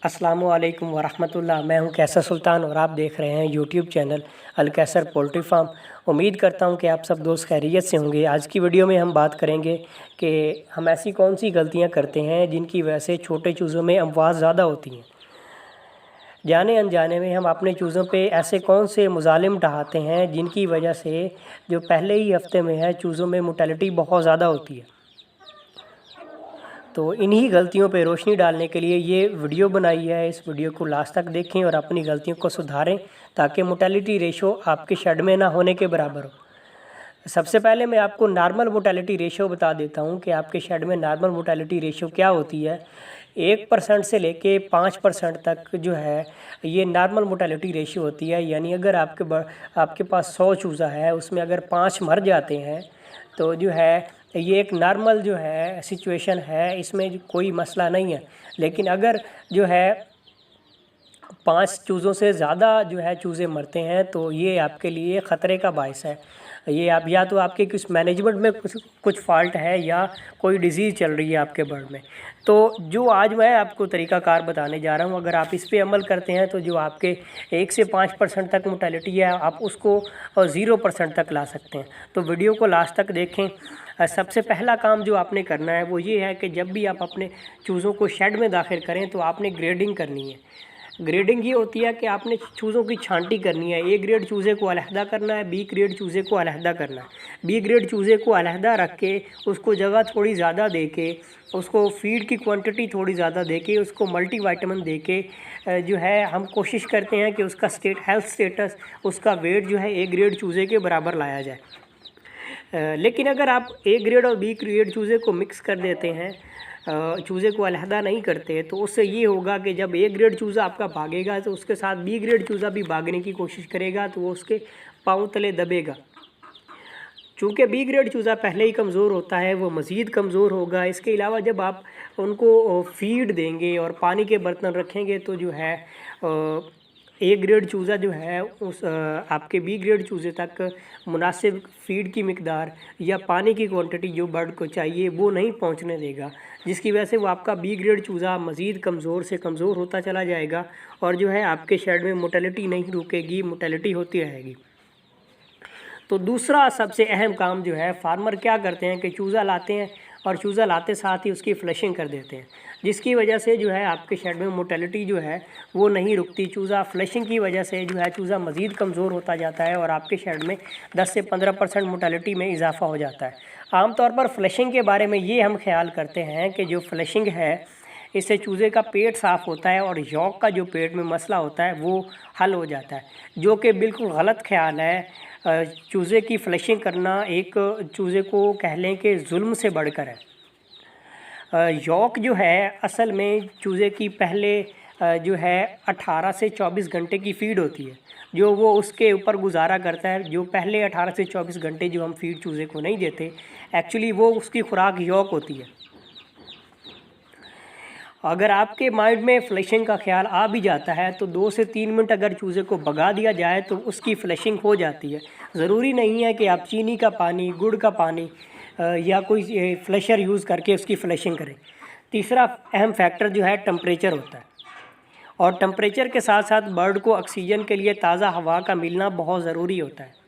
अस्सलामु अलैकुम वरहमतुल्लाह। मैं हूं कैसर सुल्तान और आप देख रहे हैं यूट्यूब चैनल अल कैसर पोल्ट्री फार्म। उम्मीद करता हूं कि आप सब दोस्त खैरियत से होंगे। आज की वीडियो में हम बात करेंगे कि हम ऐसी कौन सी गलतियां करते हैं जिनकी वजह से छोटे चूज़ों में अमवात ज़्यादा होती हैं। जाने अनजाने में हम अपने चूज़ों पे ऐसे कौन से मुजालिम ढहाते हैं जिनकी वजह से जो पहले ही हफ्ते में है चूज़ों में मोर्टेलिटी बहुत ज़्यादा होती है। तो इन्हीं गलतियों पे रोशनी डालने के लिए ये वीडियो बनाई है। इस वीडियो को लास्ट तक देखें और अपनी गलतियों को सुधारें ताकि मोर्टेलिटी रेशो आपके शेड में ना होने के बराबर हो। सबसे पहले मैं आपको नॉर्मल मोर्टेलिटी रेशो बता देता हूँ कि आपके शेड में नॉर्मल मोर्टेलिटी रेशो क्या होती है। 1% से लेके 5% तक जो है ये नॉर्मल मोर्टेलिटी रेशो होती है। यानी अगर आपके पास 100 चूज़ा है, उसमें अगर 5 मर जाते हैं तो जो है ये एक नॉर्मल जो है सिचुएशन है, इसमें कोई मसला नहीं है। लेकिन अगर जो है 5 चूज़ों से ज़्यादा जो है चूज़े मरते हैं तो ये आपके लिए ख़तरे का बायस है। ये आप या तो आपके कुछ मैनेजमेंट में कुछ फॉल्ट है या कोई डिज़ीज़ चल रही है आपके बर्ड में। तो जो आज मैं आपको तरीक़ाकार बताने जा रहा हूँ, अगर आप इस पे अमल करते हैं तो जो आपके 1 से 5% तक मोर्टेलिटी है आप उसको 0% तक ला सकते हैं। तो वीडियो को लास्ट तक देखें। सबसे पहला काम जो आपने करना है वो ये है कि जब भी आप अपने चूज़ों को शेड में दाखिल करें तो आपने ग्रेडिंग करनी है। ग्रेडिंग ये होती है कि आपने चूज़ों की छांटी करनी है। ए ग्रेड चूज़े को अलहदा करना है, बी ग्रेड चूज़े को अलहदा करना है। बी ग्रेड चूज़े को अलहदा रख के उसको जगह थोड़ी ज़्यादा दे के, उसको फीड की क्वांटिटी थोड़ी ज़्यादा दे के, उसको मल्टीविटामिन दे के जो है हम कोशिश करते हैं कि उसका हेल्थ स्टेटस, उसका वेट जो है ए ग्रेड चूज़े के बराबर लाया जाए। लेकिन अगर आप ए ग्रेड और बी ग्रेड चूज़े को मिक्स कर देते हैं, चूज़े को अलहदा नहीं करते, तो उससे ये होगा कि जब ए ग्रेड चूज़ा आपका भागेगा तो उसके साथ बी ग्रेड चूज़ा भी भागने की कोशिश करेगा, तो वो उसके पाँव तले दबेगा। चूँकि बी ग्रेड चूज़ा पहले ही कमज़ोर होता है, वो मज़ीद कमज़ोर होगा। इसके अलावा जब आप उनको फ़ीड देंगे और पानी के बर्तन रखेंगे तो जो है ए ग्रेड चूज़ा जो है उस आपके बी ग्रेड चूज़े तक मुनासिब फ़ीड की मिकदार या पानी की क्वांटिटी जो बर्ड को चाहिए वो नहीं पहुंचने देगा, जिसकी वजह से वो आपका बी ग्रेड चूज़ा मज़ीद कमज़ोर से कमज़ोर होता चला जाएगा और जो है आपके शेड में मोर्टेलिटी नहीं रुकेगी, मोर्टेलिटी होती रहेगी। तो दूसरा सबसे अहम काम जो है, फार्मर क्या करते हैं कि चूज़ा लाते हैं और चूज़ा लाते साथ ही उसकी फ्लशिंग कर देते हैं, जिसकी वजह से जो है आपके शेड में मोर्टेलिटी जो है वो नहीं रुकती। चूज़ा फ्लशिंग की वजह से जो है चूज़ा मज़ीद कमज़ोर होता जाता है और आपके शेड में 10 से 15% मोर्टेलिटी में इजाफा हो जाता है। आमतौर पर फ्लशिंग के बारे में ये हम ख्याल करते हैं कि जो फ्लशिंग है इससे चूज़े का पेट साफ़ होता है और यॉक का जो पेट में मसला होता है वो हल हो जाता है, जो कि बिल्कुल गलत ख्याल है। चूज़े की फ्लशिंग करना एक चूज़े को कह लें कि जुल्म से बढ़कर है। यॉक जो है असल में चूज़े की पहले जो है 18 से 24 घंटे की फ़ीड होती है जो वो उसके ऊपर गुजारा करता है। जो पहले 18 से 24 घंटे जो हम फ़ीड चूज़े को नहीं देते, एक्चुअली वो उसकी खुराक यॉक होती है। अगर आपके माइंड में फ्लशिंग का ख्याल आ भी जाता है तो 2 से 3 मिनट अगर चूज़े को भगा दिया जाए तो उसकी फ्लशिंग हो जाती है। ज़रूरी नहीं है कि आप चीनी का पानी, गुड़ का पानी या कोई फ्लशर यूज़ करके उसकी फ्लशिंग करें। तीसरा अहम फैक्टर जो है टेम्परेचर होता है और टेम्परेचर के साथ साथ बर्ड को ऑक्सीजन के लिए ताज़ा हवा का मिलना बहुत ज़रूरी होता है।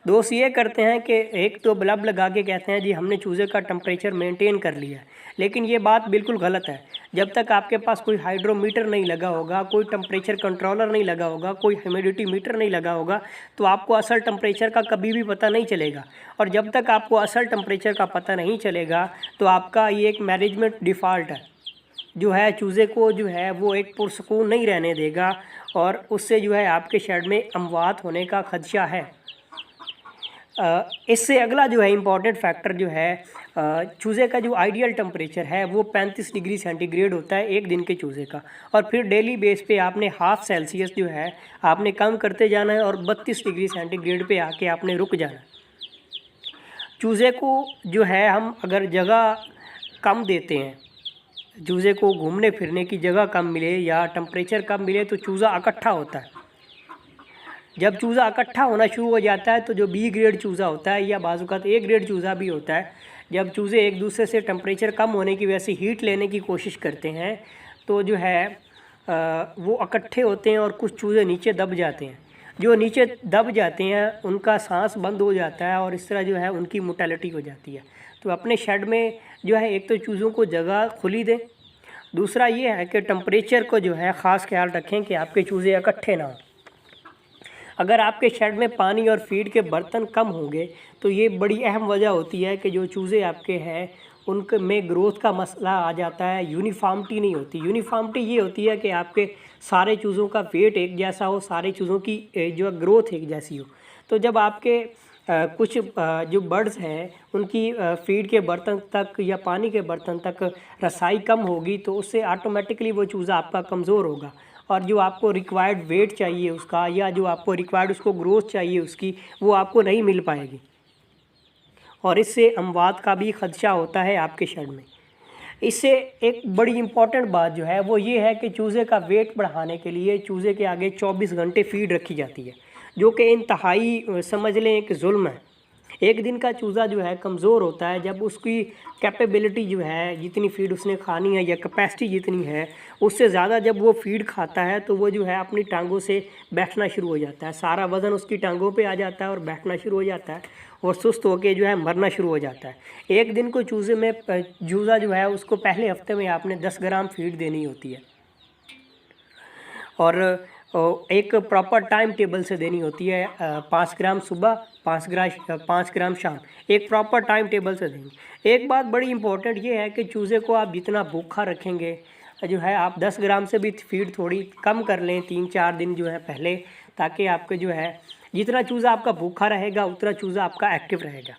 दोस्त ये करते हैं कि एक तो बल्ब लगा के कहते हैं जी हमने चूज़े का टेम्परेचर मेंटेन कर लिया, लेकिन ये बात बिल्कुल गलत है। जब तक आपके पास कोई हाइड्रोमीटर नहीं लगा होगा, कोई टेम्परेचर कंट्रोलर नहीं लगा होगा, कोई ह्यूमिडिटी मीटर नहीं लगा होगा, तो आपको असल टेम्परेचर का कभी भी पता नहीं चलेगा। और जब तक आपको असल टेम्परेचर का पता नहीं चलेगा तो आपका ये एक मैनेजमेंट डिफ़ॉल्ट है जो है चूज़े को जो है वो एक पुरसकून नहीं रहने देगा और उससे जो है आपके शेड में अमवात होने का खदशा है। इससे अगला जो है इम्पॉर्टेंट फैक्टर जो है, चूज़े का जो आइडियल टेम्परेचर है वो 35 डिग्री सेंटीग्रेड होता है एक दिन के चूज़े का। और फिर डेली बेस पे आपने हाफ सेल्सियस जो है आपने कम करते जाना है और 32 डिग्री सेंटीग्रेड पे आके आपने रुक जाना है। चूज़े को जो है हम अगर जगह कम देते हैं, चूज़े को घूमने फिरने की जगह कम मिले या टेम्परेचर कम मिले तो चूज़ा इकट्ठा होता है। जब चूज़ा इकट्ठा होना शुरू हो जाता है तो जो बी ग्रेड चूज़ा होता है या बाज़-औक़ात ए ग्रेड चूज़ा भी होता है, जब चूज़े एक दूसरे से टेम्परेचर कम होने की वजह से हीट लेने की कोशिश करते हैं तो जो है वो इकट्ठे होते हैं और कुछ चूज़े नीचे दब जाते हैं। जो नीचे दब जाते हैं उनका सांस बंद हो जाता है और इस तरह जो है उनकी मोर्टेलिटी हो जाती है। तो अपने शेड में जो है एक तो चूज़ों को जगह खुली दें, दूसरा ये है कि टेम्परेचर को जो है ख़ास ख्याल रखें कि आपके चूज़े इकट्ठे ना हों। अगर आपके शेड में पानी और फीड के बर्तन कम होंगे तो ये बड़ी अहम वजह होती है कि जो चूज़े आपके हैं उनके में ग्रोथ का मसला आ जाता है, यूनिफॉर्मिटी नहीं होती। यूनिफॉर्मिटी ये होती है कि आपके सारे चूज़ों का वेट एक जैसा हो, सारे चूज़ों की जो ग्रोथ एक जैसी हो। तो जब आपके कुछ जो बर्ड्स हैं उनकी फीड के बर्तन तक या पानी के बर्तन तक रसाई कम होगी तो उससे ऑटोमेटिकली वो चूज़ा आपका कमज़ोर होगा और जो आपको रिक्वायर्ड वेट चाहिए उसका या जो आपको रिक्वायर्ड उसको ग्रोथ चाहिए उसकी, वो आपको नहीं मिल पाएगी और इससे अमवात का भी ख़दशा होता है आपके शेड में। इससे एक बड़ी इम्पॉर्टेंट बात जो है वो ये है कि चूज़े का वेट बढ़ाने के लिए चूज़े के आगे 24 घंटे फीड रखी जाती है, जो कि इंतहाई समझ लें एक जुल्म है। एक दिन का चूज़ा जो है कमज़ोर होता है जब उसकी कैपेबिलिटी जो है, जितनी फ़ीड उसने खानी है या कैपेसिटी जितनी है उससे ज़्यादा जब वो फ़ीड खाता है तो वो जो है अपनी टांगों से बैठना शुरू हो जाता है। सारा वज़न उसकी टांगों पे आ जाता है और बैठना शुरू हो जाता है और सुस्त होकर जो है मरना शुरू हो जाता है। एक दिन को चूज़ा जो है उसको पहले हफ्ते में आपने 10 ग्राम फ़ीड देनी होती है और एक प्रॉपर टाइम टेबल से देनी होती है। 5 ग्राम सुबह, 5 ग्राम शाम, एक प्रॉपर टाइम टेबल से देंगे। एक बात बड़ी इंपॉर्टेंट ये है कि चूज़े को आप जितना भूखा रखेंगे जो है आप 10 ग्राम से भी फीड थोड़ी कम कर लें 3-4 दिन जो है पहले, ताकि आपके जो है जितना चूज़ा आपका भूखा रहेगा उतना चूज़ा आपका एक्टिव रहेगा।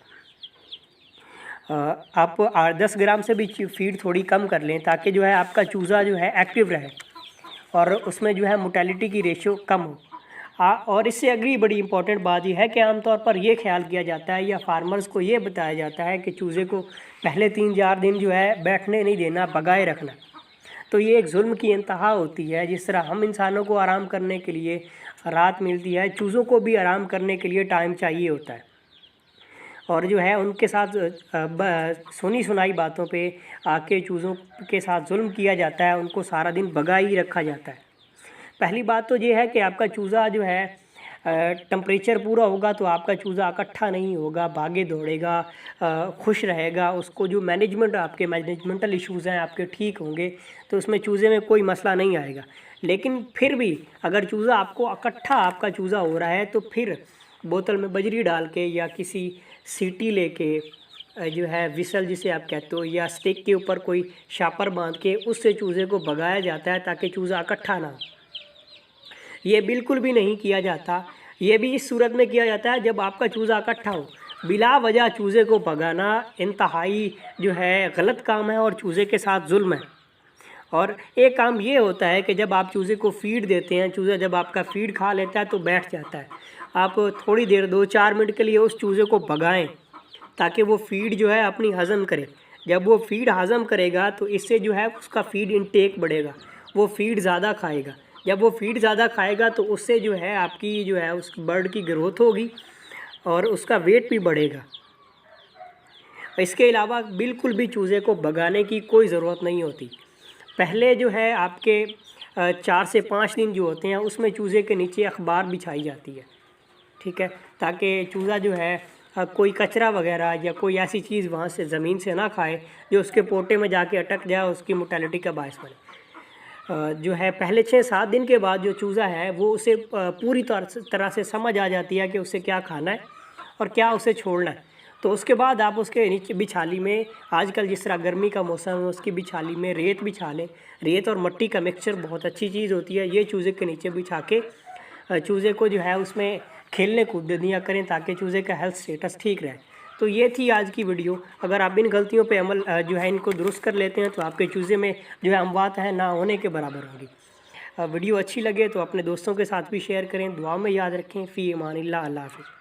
आप 10 ग्राम से भी फीड थोड़ी कम कर लें ताकि जो है आपका चूज़ा जो है एक्टिव रहे और उसमें जो है मोर्टेलिटी की रेशियो कम हो। और इससे अगली बड़ी इंपॉर्टेंट बात यह है कि आमतौर पर यह ख्याल किया जाता है या फार्मर्स को ये बताया जाता है कि चूज़े को पहले 3-4 दिन जो है बैठने नहीं देना, भगाए रखना। तो ये एक जुल्म की इंतहा होती है। जिस तरह हम इंसानों को आराम करने के लिए रात मिलती है, चूज़ों को भी आराम करने के लिए टाइम चाहिए होता है और जो है उनके साथ सुनी सुनाई बातों पे आके चूज़ों के साथ जुल्म किया जाता है, उनको सारा दिन भगा ही रखा जाता है। पहली बात तो ये है कि आपका चूज़ा जो है टेम्परेचर पूरा होगा तो आपका चूज़ा इकट्ठा नहीं होगा, भागे दौड़ेगा, खुश रहेगा। उसको जो आपके मैनेजमेंटल इश्यूज़ हैं आपके ठीक होंगे तो उसमें चूज़े में कोई मसला नहीं आएगा। लेकिन फिर भी अगर चूज़ा आपको इकट्ठा आपका चूज़ा हो रहा है तो फिर बोतल में बजरी डाल के या किसी सीटी लेके जो है विसल जिसे आप कहते हो या स्टिक के ऊपर कोई शापर बांध के उससे चूज़े को भगाया जाता है ताकि चूज़ा इकट्ठा ना हो। ये बिल्कुल भी नहीं किया जाता। ये भी इस सूरत में किया जाता है जब आपका चूज़ा इकट्ठा हो। बिला वजह चूज़े को भगाना इंतहाई जो है गलत काम है और चूज़े के साथ जुल्म है। और एक काम ये होता है कि जब आप चूज़े को फ़ीड देते हैं, चूज़ा जब आपका फ़ीड खा लेता है तो बैठ जाता है। आप थोड़ी देर 2-4 मिनट के लिए उस चूज़े को भगाएं ताकि वो फ़ीड जो है अपनी हज़म करे। जब वो फ़ीड हज़म करेगा तो इससे जो है उसका फ़ीड इनटेक बढ़ेगा, वो फ़ीड ज़्यादा खाएगा। जब वो फ़ीड ज़्यादा खाएगा तो उससे जो है आपकी जो है उस बर्ड की ग्रोथ होगी और उसका वेट भी बढ़ेगा। इसके अलावा बिल्कुल भी चूज़े को भगाने की कोई ज़रूरत नहीं होती। पहले जो है आपके 4 से 5 दिन जो होते हैं उसमें चूज़े के नीचे अखबार बिछाई जाती है, ठीक है, ताकि चूज़ा जो है कोई कचरा वगैरह या कोई ऐसी चीज़ वहाँ से ज़मीन से ना खाए जो उसके पोटे में जाके अटक जाए, उसकी मोर्टेलिटी का बायस बने। जो है पहले 6-7 दिन के बाद जो चूज़ा है वो उसे पूरी तरह से समझ आ जाती है कि उसे क्या खाना है और क्या उसे छोड़ना है। तो उसके बाद आप उसके नीचे बिछाली में, आजकल जिस तरह गर्मी का मौसम है उसकी बिछाली में रेत बिछा लें। रेत और मिट्टी का मिक्सचर बहुत अच्छी चीज़ होती है। ये चूज़े के नीचे बिछा के चूज़े को जो है उसमें खेलने कूदने दिया करें ताकि चूज़े का हेल्थ स्टेटस ठीक रहे। तो ये थी आज की वीडियो। अगर आप इन गलतियों पे अमल जो है इनको दुरुस्त कर लेते हैं तो आपके चूज़े में जो है अमवात है ना होने के बराबर होगी। वीडियो अच्छी लगे तो अपने दोस्तों के साथ भी शेयर करें। दुआ में याद रखें। फ़ी अमानिल्लाह। अल्लाह हाफ़िज़।